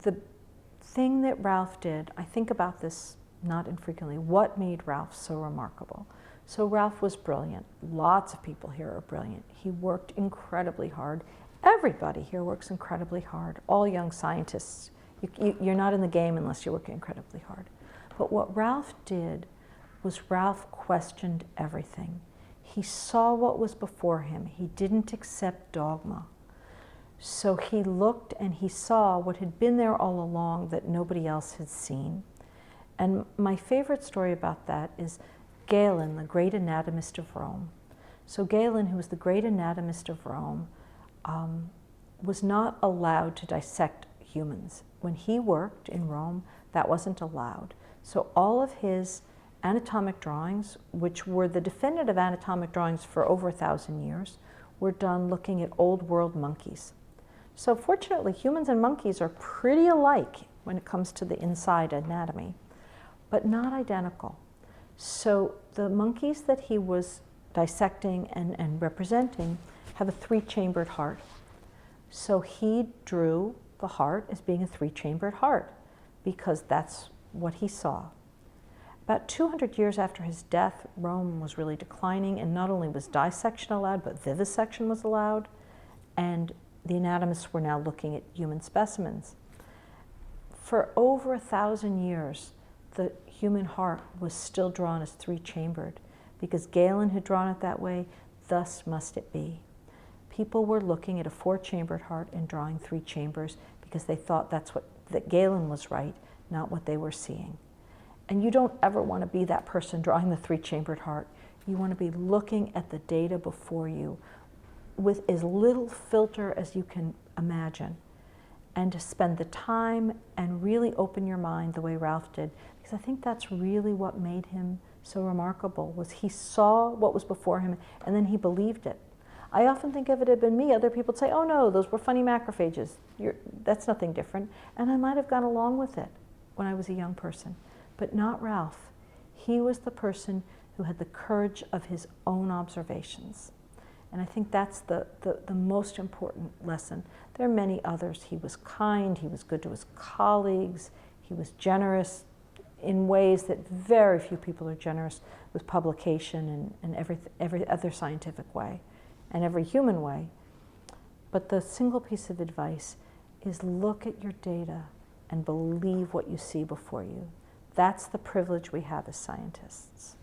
the thing that Ralph did, I think about this not infrequently, what made Ralph so remarkable? So Ralph was brilliant. Lots of people here are brilliant. He worked incredibly hard. Everybody here works incredibly hard. All young scientists. You're not in the game unless you work incredibly hard. But what Ralph did was Ralph questioned everything. He saw what was before him. He didn't accept dogma. So he looked and he saw what had been there all along that nobody else had seen. And my favorite story about that is Galen, the great anatomist of Rome. So Galen, who was the great anatomist of Rome, was not allowed to dissect humans. When he worked in Rome, that wasn't allowed. So all of his anatomic drawings, which were the definitive anatomic drawings for over 1,000 years, were done looking at old world monkeys. So fortunately, humans and monkeys are pretty alike when it comes to the inside anatomy, but not identical. So the monkeys that he was dissecting and representing have a 3-chambered heart. So he drew the heart as being a 3-chambered heart because that's what he saw. About 200 years after his death, Rome was really declining, and not only was dissection allowed, but vivisection was allowed, and the anatomists were now looking at human specimens. For over 1,000 years, the human heart was still drawn as 3-chambered, because Galen had drawn it that way, thus must it be. People were looking at a 4-chambered heart and drawing 3 chambers because they thought that Galen was right, not what they were seeing. And you don't ever want to be that person drawing the 3-chambered heart. You want to be looking at the data before you with as little filter as you can imagine, and to spend the time and really open your mind the way Ralph did, because I think that's really what made him so remarkable, was he saw what was before him and then he believed it. I often think if it had been me, other people would say, oh no, those were funny macrophages. That's nothing different. And I might have gone along with it when I was a young person. But not Ralph. He was the person who had the courage of his own observations. And I think that's the most important lesson. There are many others. He was kind, he was good to his colleagues, he was generous in ways that very few people are generous with publication and every other scientific way, and every human way. But the single piece of advice is look at your data and believe what you see before you. That's the privilege we have as scientists.